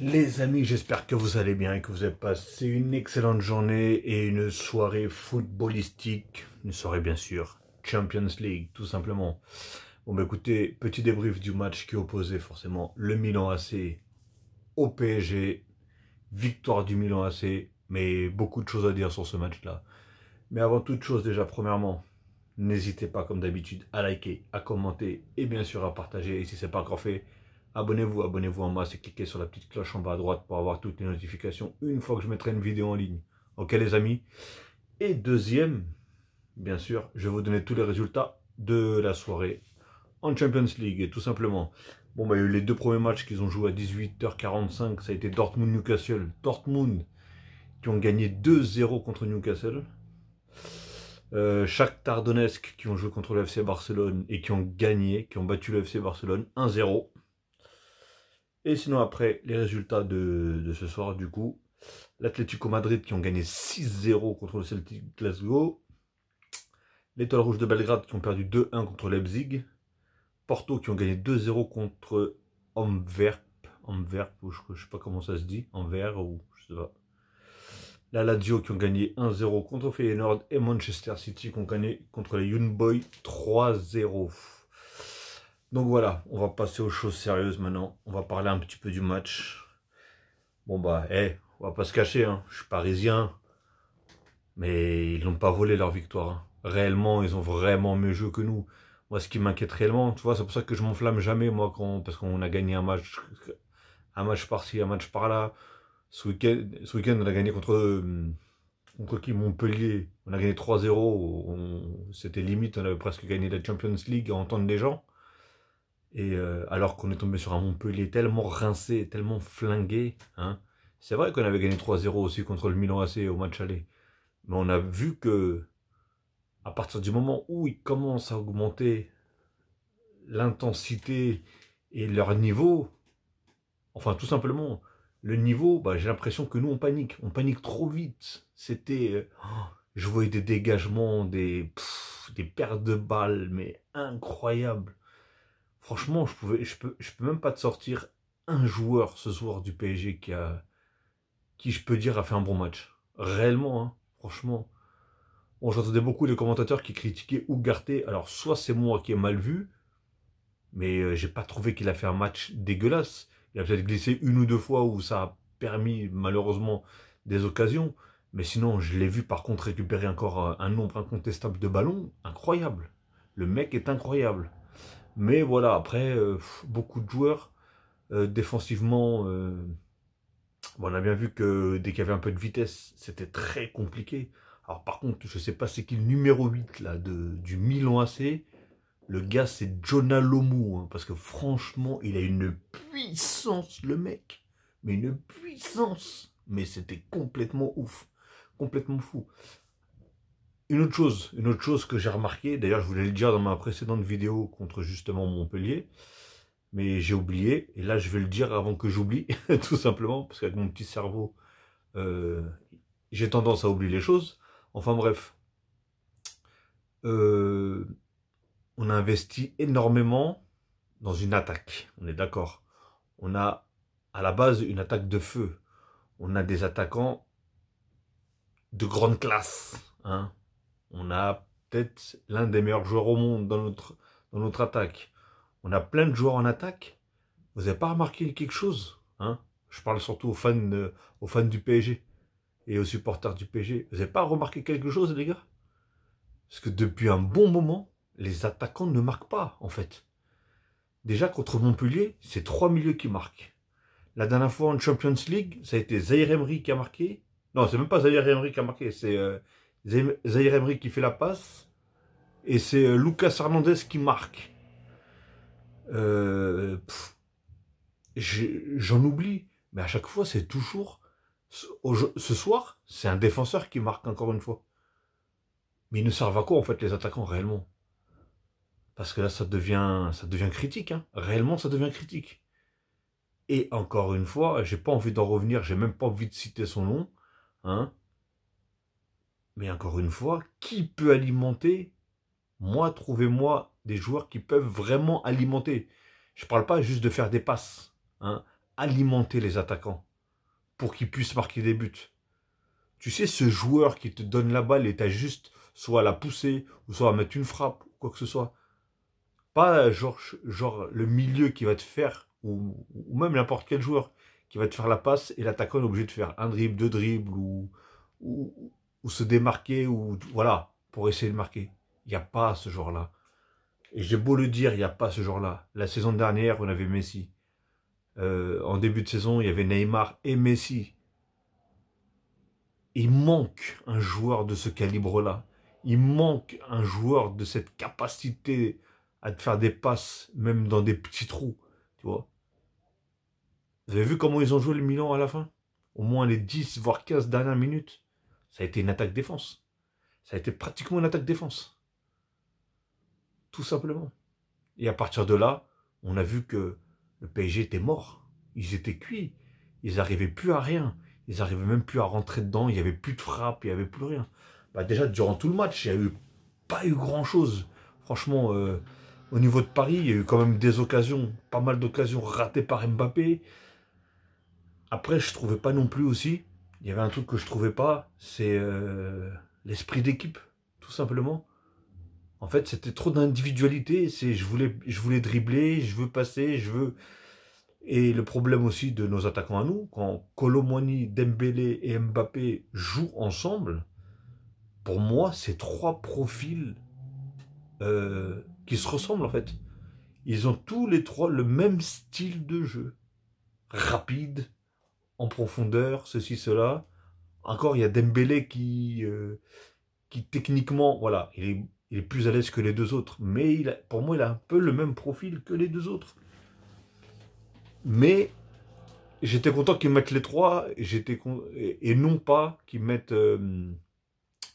Les amis, j'espère que vous allez bien et que vous avez passé une excellente journée et une soirée footballistique. Une soirée bien sûr, Champions League tout simplement. Bon bah écoutez, petit débrief du match qui opposait forcément le Milan AC au PSG. Victoire du Milan AC, mais beaucoup de choses à dire sur ce match-là. Mais avant toute chose déjà, premièrement, n'hésitez pas comme d'habitude à liker, à commenter et bien sûr à partager. Et si ce n'est pas encore fait, abonnez-vous en masse et cliquez sur la petite cloche en bas à droite pour avoir toutes les notifications une fois que je mettrai une vidéo en ligne. Ok les amis? Et deuxième, bien sûr, je vais vous donner tous les résultats de la soirée en Champions League. Et tout simplement, bon bah il y a eu les deux premiers matchs qu'ils ont joué à 18h45. Ça a été Dortmund-Newcastle. Dortmund qui ont gagné 2-0 contre Newcastle. Shakhtar Donetsk qui ont joué contre le FC Barcelone et qui ont gagné, qui ont battu le FC Barcelone 1-0. Et sinon après, les résultats de ce soir du coup, l'Atlético Madrid qui ont gagné 6-0 contre le Celtic Glasgow, l'Étoile Rouge de Belgrade qui ont perdu 2-1 contre Leipzig, Porto qui ont gagné 2-0 contre Antwerp, ou je sais pas comment ça se dit, Anvers ou je sais pas. La Lazio qui ont gagné 1-0 contre Feyenoord et Manchester City qui ont gagné contre les Young Boys 3-0. Donc voilà, on va passer aux choses sérieuses maintenant. On va parler un petit peu du match. Bon bah, on va pas se cacher, hein. Je suis parisien. Mais ils n'ont pas volé leur victoire, hein. Réellement, ils ont vraiment mieux joué que nous. Moi, ce qui m'inquiète réellement, tu vois, c'est pour ça que je m'enflamme jamais, moi, parce qu'on a gagné un match par-ci, un match par-là. Ce week-end, on a gagné contre qui? Montpellier. On a gagné 3-0. C'était limite, on avait presque gagné la Champions League à entendre les gens. Et alors qu'on est tombé sur un Montpellier tellement rincé, tellement flingué. Hein. C'est vrai qu'on avait gagné 3-0 aussi contre le Milan AC au match aller. Mais on a vu que à partir du moment où ils commencent à augmenter l'intensité et leur niveau, enfin tout simplement, le niveau, bah, j'ai l'impression que nous on panique trop vite. C'était, je voyais des dégagements, des pertes de balles, mais incroyables. Franchement, je peux même pas te sortir un joueur ce soir du PSG qui je peux dire a fait un bon match. Réellement, hein, franchement. Bon, j'entendais beaucoup de commentateurs qui critiquaient Ugarte. Alors, soit c'est moi qui ai mal vu, mais j'ai pas trouvé qu'il a fait un match dégueulasse. Il a peut-être glissé une ou deux fois où ça a permis malheureusement des occasions. Mais sinon, je l'ai vu par contre récupérer encore un nombre incontestable de ballons. Incroyable. Le mec est incroyable. Mais voilà, après, beaucoup de joueurs, défensivement, bon, on a bien vu que dès qu'il y avait un peu de vitesse, c'était très compliqué. Alors par contre, je sais pas c'est qui le numéro 8 là, du Milan AC. Le gars, c'est Jonah Lomu, hein, parce que franchement, il a une puissance, le mec. Mais une puissance. Mais c'était complètement ouf. Complètement fou. Une autre chose que j'ai remarqué, d'ailleurs je voulais le dire dans ma précédente vidéo contre justement Montpellier, mais j'ai oublié, et là je vais le dire avant que j'oublie, tout simplement, parce qu'avec mon petit cerveau, j'ai tendance à oublier les choses. Enfin bref, on a investi énormément dans une attaque, on est d'accord. On a à la base une attaque de feu, on a des attaquants de grande classe, hein. On a peut-être l'un des meilleurs joueurs au monde dans notre attaque. On a plein de joueurs en attaque. Vous n'avez pas remarqué quelque chose, hein? Je parle surtout aux fans du PSG et aux supporters du PSG. Vous n'avez pas remarqué quelque chose, les gars? Parce que depuis un bon moment, les attaquants ne marquent pas, en fait. Déjà, contre Montpellier, c'est 3 milieux qui marquent. La dernière fois en Champions League, ça a été Zaïre Emery qui a marqué. Non, c'est même pas Zaïre Emery qui a marqué, c'est Zaïre Emery qui fait la passe. Et c'est Lucas Hernandez qui marque. J'en oublie. Mais à chaque fois, c'est toujours... Ce soir, c'est un défenseur qui marque encore une fois. Mais ils ne servent à quoi, en fait, les attaquants, réellement? Parce que là, ça devient critique. Hein. Réellement, ça devient critique. Et encore une fois, j'ai pas envie d'en revenir. J'ai même pas envie de citer son nom. Hein. Mais encore une fois, qui peut alimenter? Moi, trouvez-moi des joueurs qui peuvent vraiment alimenter. Je ne parle pas juste de faire des passes. Hein. alimenter les attaquants pour qu'ils puissent marquer des buts. Tu sais, ce joueur qui te donne la balle et t'as juste soit à la pousser, ou soit à mettre une frappe, ou quoi que ce soit. Pas genre le milieu qui va te faire, ou même n'importe quel joueur qui va te faire la passe et l'attaquant est obligé de faire un dribble, deux dribbles, ou se démarquer, ou voilà, pour essayer de marquer. Il n'y a pas ce genre-là. Et j'ai beau le dire, il n'y a pas ce genre-là. La saison dernière, on avait Messi. En début de saison, il y avait Neymar et Messi. Il manque un joueur de ce calibre-là. Il manque un joueur de cette capacité à te faire des passes, même dans des petits trous. Tu vois. Vous avez vu comment ils ont joué le Milan à la fin? Au moins les 10, voire 15 dernières minutes. Ça a été une attaque-défense. Ça a été pratiquement une attaque-défense. Tout simplement. Et à partir de là, on a vu que le PSG était mort. Ils étaient cuits. Ils n'arrivaient plus à rien. Ils n'arrivaient même plus à rentrer dedans. Il n'y avait plus de frappe. Il n'y avait plus rien. Bah déjà, durant tout le match, il n'y a pas eu grand-chose. Franchement, au niveau de Paris, il y a eu quand même des occasions. Pas mal d'occasions ratées par Mbappé. Après, je ne trouvais pas non plus aussi. Il y avait un truc que je ne trouvais pas. C'est l'esprit d'équipe, tout simplement. En fait, c'était trop d'individualité. Je voulais dribbler, je veux passer, je veux. Et le problème aussi de nos attaquants à nous, quand Kolo Muani, Dembélé et Mbappé jouent ensemble, pour moi, c'est trois profils qui se ressemblent en fait. Ils ont tous les trois le même style de jeu. Rapide, en profondeur, ceci, cela. Encore, il y a Dembélé qui techniquement, voilà, il est plus à l'aise que les deux autres. Mais pour moi, il a un peu le même profil que les deux autres. Mais j'étais content qu'ils mettent les trois, et non pas qu'ils mettent,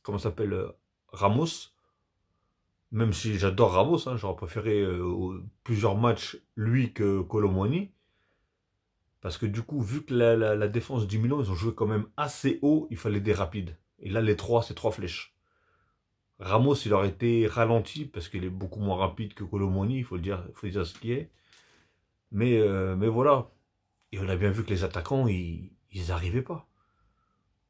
comment ça s'appelle, Ramos. Même si j'adore Ramos, hein, j'aurais préféré plusieurs matchs lui que Kolo Muani. Parce que du coup, vu que la défense du Milan, ils ont joué quand même assez haut, il fallait des rapides. Et là, les trois, c'est trois flèches. Ramos, il aurait été ralenti parce qu'il est beaucoup moins rapide que Kolo Muani, il faut dire ce qui est. Mais voilà. Et on a bien vu que les attaquants, ils n'arrivaient pas.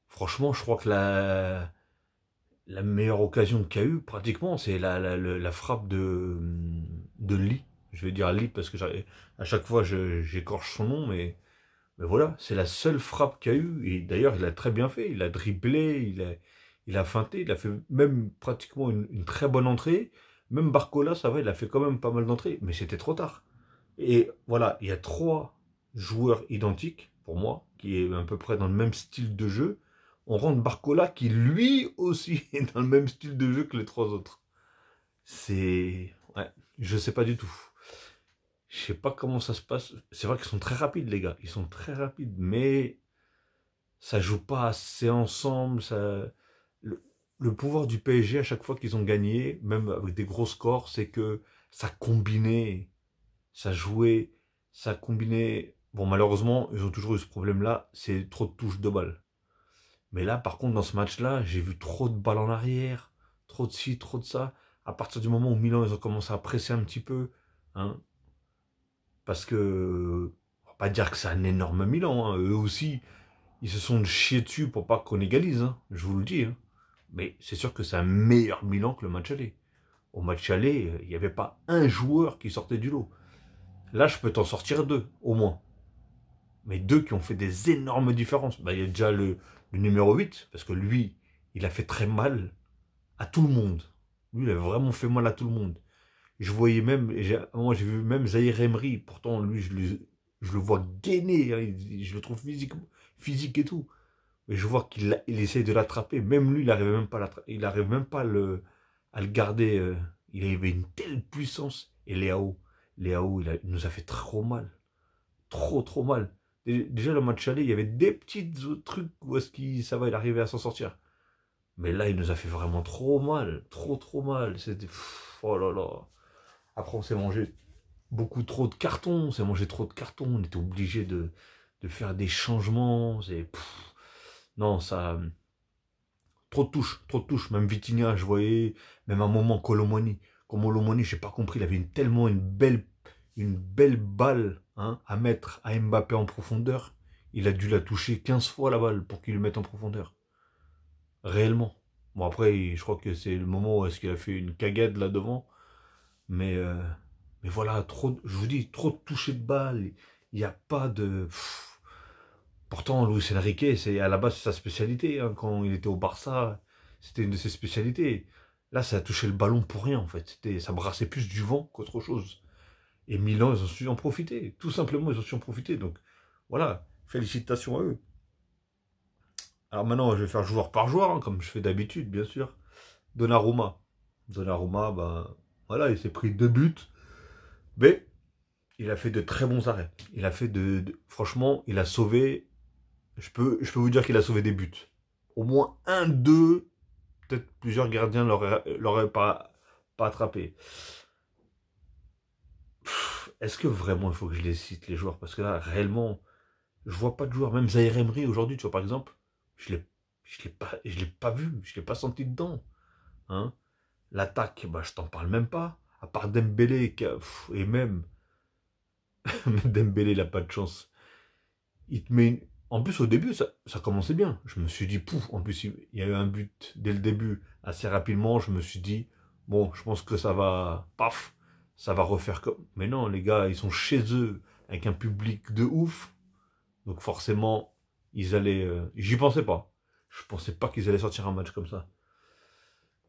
Franchement, je crois que la meilleure occasion qu'il y a eu, pratiquement, c'est la frappe de Lee. Je vais dire Lee parce que à chaque fois, j'écorche son nom, mais voilà, c'est la seule frappe qu'il y a eu. Et d'ailleurs, il a très bien fait. Il a dribblé, il a feinté, il a fait même pratiquement une très bonne entrée. Même Barcola, ça va, il a fait quand même pas mal d'entrées, mais c'était trop tard. Et voilà, il y a trois joueurs identiques, pour moi, qui est à peu près dans le même style de jeu. On rentre Barcola qui lui aussi est dans le même style de jeu que les trois autres. C'est... Ouais, je sais pas du tout. Je sais pas comment ça se passe. C'est vrai qu'ils sont très rapides, les gars. Ils sont très rapides, mais ça joue pas assez ensemble. Le pouvoir du PSG, à chaque fois qu'ils ont gagné, même avec des gros scores, c'est que ça combinait, ça jouait, ça combinait. Bon, malheureusement, ils ont toujours eu ce problème-là, c'est trop de touches de balles. Mais là, par contre, dans ce match-là, j'ai vu trop de balles en arrière, trop de ci, trop de ça. À partir du moment où Milan, ils ont commencé à presser un petit peu, hein, parce que, on va pas dire que c'est un énorme Milan, hein, eux aussi, ils se sont chiés dessus pour pas qu'on égalise, hein, je vous le dis. Hein. Mais c'est sûr que c'est un meilleur Milan que le match aller. Au match aller, il n'y avait pas un joueur qui sortait du lot. Là, je peux t'en sortir deux, au moins. Mais deux qui ont fait des énormes différences. Bah, il y a déjà le numéro 8, parce que lui, il a fait très mal à tout le monde. Lui, il a vraiment fait mal à tout le monde. Je voyais même, moi j'ai vu même Zahir Emery, pourtant lui, je le vois gainer, hein, je le trouve physique et tout. Mais je vois il essaye de l'attraper. Même lui, il n'arrive même pas à le garder. Il avait une telle puissance. Et Léao, il nous a fait trop mal. Trop mal. Déjà, le match aller, il y avait des petits trucs où ça va, il arrivait à s'en sortir. Mais là, il nous a fait vraiment trop mal. Trop mal. C'était... Oh là là. Après, on s'est mangé beaucoup trop de cartons. On s'est mangé trop de cartons. On était obligé de faire des changements. Non, ça... Trop de touches. Même Vitinha, je voyais, même un moment Kolo Muani. Comme Kolo Muani, j'ai pas compris, il avait tellement une belle une belle balle hein, à mettre à Mbappé en profondeur, il a dû la toucher 15 fois la balle pour qu'il le mette en profondeur. Réellement. Bon après, je crois que c'est le moment où est-ce qu'il a fait une cagade là devant. Mais, euh, mais voilà, trop, je vous dis, trop de toucher de balle. Il n'y a pas de... Pourtant, Luis Enrique, c'est à la base sa spécialité. Hein. Quand il était au Barça, c'était une de ses spécialités. Là, ça a touché le ballon pour rien, en fait. Ça brassait plus du vent qu'autre chose. Et Milan, ils ont su en profiter. Tout simplement, ils ont su en profiter. Donc, voilà, félicitations à eux. Alors maintenant, je vais faire joueur par joueur, hein, comme je fais d'habitude, bien sûr. Donnarumma. Donnarumma, ben, voilà, il s'est pris 2 buts. Mais il a fait de très bons arrêts. Il a fait franchement, il a sauvé. Je peux vous dire qu'il a sauvé des buts. Au moins un, deux, peut-être plusieurs gardiens l'auraient pas attrapé. Est-ce que vraiment il faut que je les cite, les joueurs? Parce que là, réellement, je vois pas de joueurs. Même Zaïre Emery aujourd'hui, tu vois, par exemple, je l'ai pas vu, je l'ai pas senti dedans. Hein. L'attaque, bah, je t'en parle même pas. À part Dembélé, et même Dembélé, il a pas de chance. Il te met En plus, au début, ça commençait bien. Je me suis dit, pouf, en plus, il y a eu un but dès le début, assez rapidement. Je me suis dit, bon, je pense que ça va, paf, ça va refaire comme. Mais non, les gars, ils sont chez eux, avec un public de ouf. Donc forcément, ils allaient. J'y pensais pas. Je pensais pas qu'ils allaient sortir un match comme ça.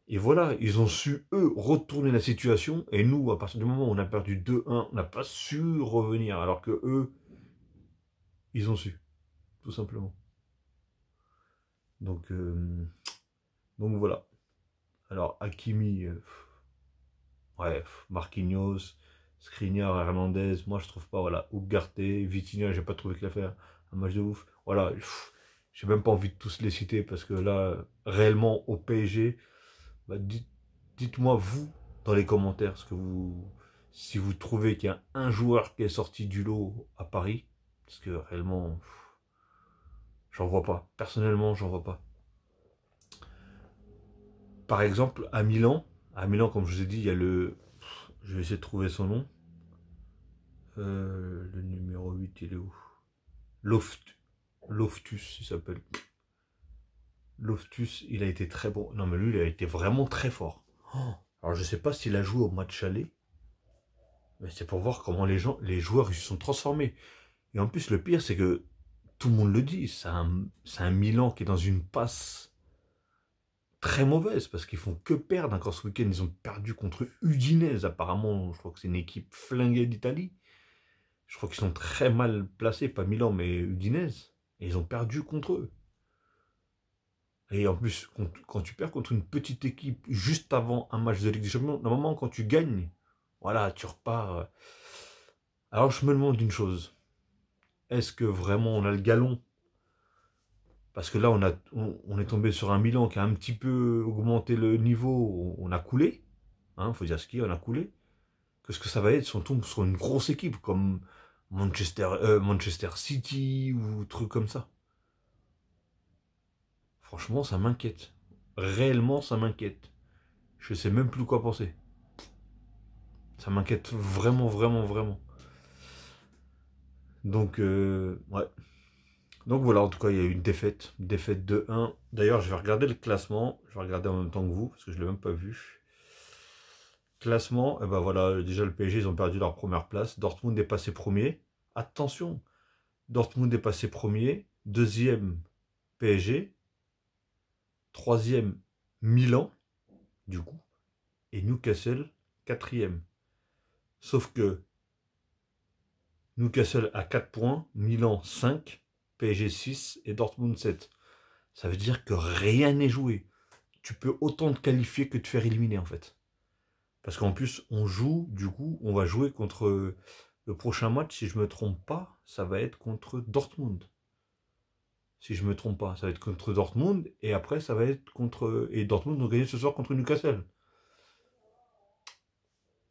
Et voilà, ils ont su, eux, retourner la situation. Et nous, à partir du moment où on a perdu 2-1, on n'a pas su revenir. Alors que eux, ils ont su, tout simplement. Donc, euh, donc voilà. Alors, Hakimi, ouais, Marquinhos, Skriniar, Hernandez, moi je trouve pas, voilà. Ugarte, Vitinha, j'ai pas trouvé qu'il a fait un match de ouf. Voilà, j'ai même pas envie de tous les citer parce que là, réellement, au PSG, bah, dites-moi vous, dans les commentaires, si vous trouvez qu'il y a un joueur qui est sorti du lot à Paris, parce que réellement, j'en vois pas. Personnellement, j'en vois pas. Par exemple, à Milan, comme je vous ai dit, il y a le... Je vais essayer de trouver son nom. Le numéro 8, il est où? Loftus, il s'appelle. Loftus, il a été très bon. Non, mais lui, il a été vraiment très fort. Oh, alors, je sais pas s'il a joué au match aller, mais c'est pour voir comment les joueurs, ils se sont transformés. Et en plus, le pire, c'est que tout le monde le dit, c'est un Milan qui est dans une passe très mauvaise parce qu'ils font que perdre. Encore ce week-end, ils ont perdu contre Udinese. Apparemment, je crois que c'est une équipe flinguée d'Italie. Je crois qu'ils sont très mal placés, pas Milan, mais Udinese. Et ils ont perdu contre eux. Et en plus, quand tu perds contre une petite équipe juste avant un match de Ligue des Champions, normalement, quand tu gagnes, voilà, tu repars. Alors, je me demande une chose. Est-ce que vraiment on a le galon? Parce que là, on est tombé sur un Milan qui a un petit peu augmenté le niveau. On a coulé. Faut dire ce qu'il y a, on a coulé. Qu'est-ce que ça va être si on tombe sur une grosse équipe comme Manchester City ou truc comme ça? Franchement, ça m'inquiète. Réellement, ça m'inquiète. Je sais même plus quoi penser. Ça m'inquiète vraiment, vraiment, vraiment. Donc, ouais. Donc voilà, en tout cas, il y a eu une défaite 2-1. D'ailleurs, je vais regarder le classement. Je vais regarder en même temps que vous, parce que je ne l'ai même pas vu. Classement, et ben voilà, déjà le PSG, ils ont perdu leur première place. Dortmund est passé premier. Attention, Dortmund est passé premier. Deuxième, PSG. Troisième, Milan, du coup. Et Newcastle, quatrième. Sauf que Newcastle a 4 points, Milan 5, PSG 6 et Dortmund 7. Ça veut dire que rien n'est joué. Tu peux autant te qualifier que te faire éliminer en fait. Parce qu'en plus, on joue, du coup, on va jouer contre le prochain match, si je ne me trompe pas, ça va être contre Dortmund. Si je ne me trompe pas, ça va être contre Dortmund, et après, ça va être contre... Et Dortmund ont gagné ce soir contre Newcastle.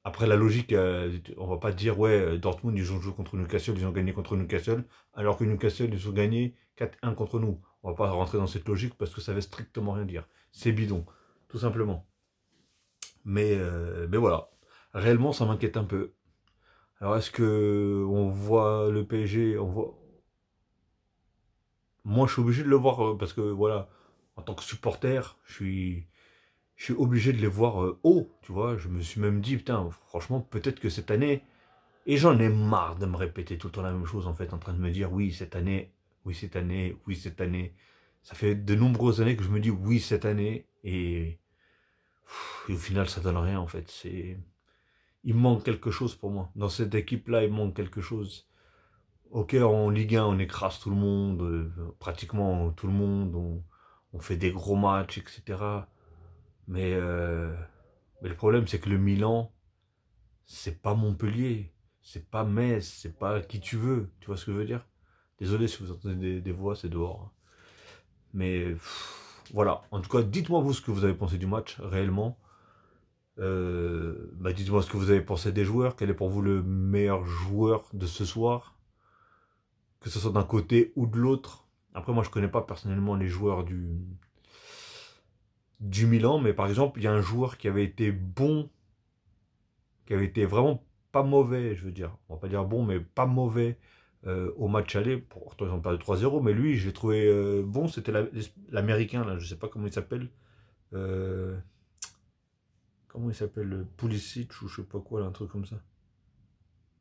Après, la logique, on va pas dire, ouais, Dortmund, ils ont joué contre Newcastle, ils ont gagné contre Newcastle, alors que Newcastle, ils ont gagné 4-1 contre nous. On va pas rentrer dans cette logique parce que ça veut strictement rien dire. C'est bidon, tout simplement. Mais voilà. Réellement, ça m'inquiète un peu. Alors est-ce que on voit le PSG, moi je suis obligé de le voir parce que voilà, en tant que supporter, je suis obligé de les voir haut, tu vois. Je me suis même dit, putain, franchement, peut-être que cette année, et j'en ai marre de me répéter tout le temps la même chose, en fait, en train de me dire, oui, cette année, oui, cette année, oui, cette année. Ça fait de nombreuses années que je me dis, oui, cette année, et au final, ça donne rien, en fait. Il manque quelque chose pour moi. Dans cette équipe-là, il manque quelque chose. Ok, en Ligue 1, on écrase tout le monde, pratiquement tout le monde, on fait des gros matchs, etc. Mais, euh, mais le problème, c'est que le Milan, c'est pas Montpellier, c'est pas Metz, c'est pas qui tu veux. Tu vois ce que je veux dire? Désolé si vous entendez des voix, c'est dehors. Mais voilà. En tout cas, dites-moi vous ce que vous avez pensé du match, réellement. Dites-moi ce que vous avez pensé des joueurs. Quel est pour vous le meilleur joueur de ce soir? Que ce soit d'un côté ou de l'autre. Après, moi, je connais pas personnellement les joueurs du Milan, mais par exemple, il y a un joueur qui avait été bon, qui avait été vraiment pas mauvais, je veux dire. On va pas dire bon, mais pas mauvais au match aller. Pourtant, ils ont perdu 3-0, mais lui, je l'ai trouvé bon. C'était l'américain, là, je sais pas comment il s'appelle. Euh, comment il s'appelle? Pulisic ou je sais pas quoi, là, un truc comme ça.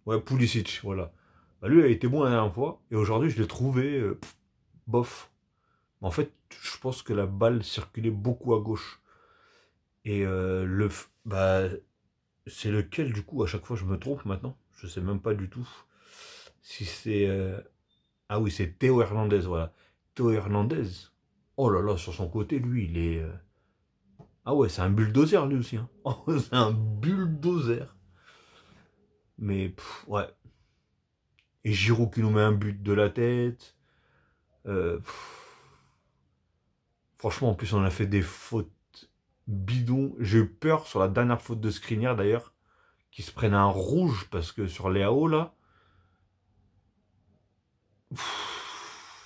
Ouais, Pulisic, voilà. Bah, lui a été bon la dernière fois, et aujourd'hui, je l'ai trouvé bof. En fait, je pense que la balle circulait beaucoup à gauche. Et c'est lequel du coup? À chaque fois, je me trompe maintenant. Je sais même pas du tout si c'est. Ah oui, c'est Théo Hernandez, voilà. Théo Hernandez. Oh là là, sur son côté, lui, il est. Ah ouais, c'est un bulldozer lui aussi. Hein. Oh, c'est un bulldozer. Mais ouais. Et Giroud qui nous met un but de la tête. Franchement, en plus, on a fait des fautes bidons. J'ai eu peur sur la dernière faute de Skriniar d'ailleurs, qui se prenne un rouge parce que sur Léao là,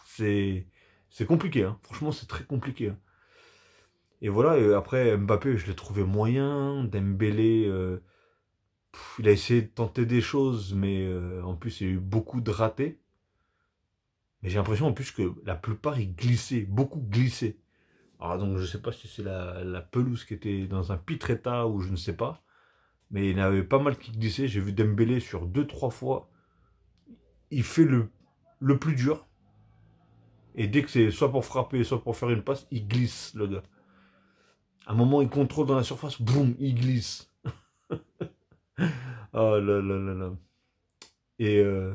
c'est c'est compliqué. Hein. Franchement, c'est très compliqué. Hein. Et voilà. Et après Mbappé, je l'ai trouvé moyen. Dembélé, il a essayé de tenter des choses, mais en plus, il y a eu beaucoup de ratés. Mais j'ai l'impression en plus que la plupart ils glissaient, beaucoup glissaient. Alors donc je sais pas si c'est la pelouse qui était dans un pitre état ou je ne sais pas. Mais il y en avait pas mal qui glissaient. J'ai vu Dembélé sur deux trois fois. Il fait le plus dur. Et dès que c'est soit pour frapper, soit pour faire une passe, il glisse, le gars. À un moment, il contrôle dans la surface, boum, il glisse. Oh là là là là. Et, euh,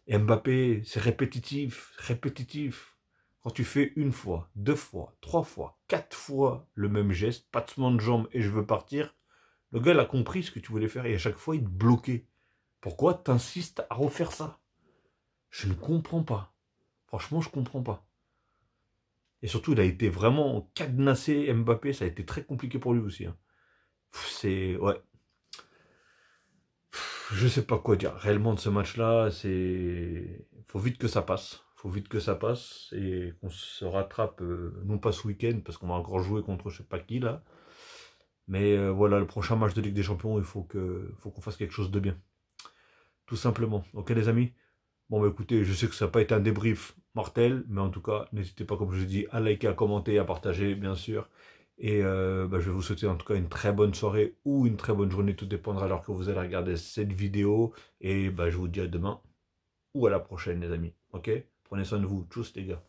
et Mbappé, c'est répétitif, répétitif. Quand tu fais une fois, deux fois, trois fois, quatre fois le même geste, battement de jambe et je veux partir, le gars il a compris ce que tu voulais faire et à chaque fois il te bloquait. Pourquoi t'insistes à refaire ça? Je ne comprends pas. Franchement, je comprends pas. Et surtout, il a été vraiment cadenassé, Mbappé, ça a été très compliqué pour lui aussi. Hein. C'est... Ouais. Je sais pas quoi dire. Réellement, de ce match-là, c'est... Faut vite que ça passe. Faut vite que ça passe et qu'on se rattrape, non pas ce week-end, parce qu'on va encore jouer contre je sais pas qui, là. Mais voilà, le prochain match de Ligue des Champions, il faut qu'on fasse quelque chose de bien. Tout simplement. Ok, les amis? Bon, bah écoutez, je sais que ça n'a pas été un débrief mortel, mais en tout cas, n'hésitez pas, comme je l'ai dit, à liker, à commenter, à partager, bien sûr. Et je vais vous souhaiter en tout cas une très bonne soirée ou une très bonne journée, tout dépendra alors que vous allez regarder cette vidéo. Et je vous dis à demain ou à la prochaine, les amis. Ok? Prenez soin de vous. Tchuss, les gars.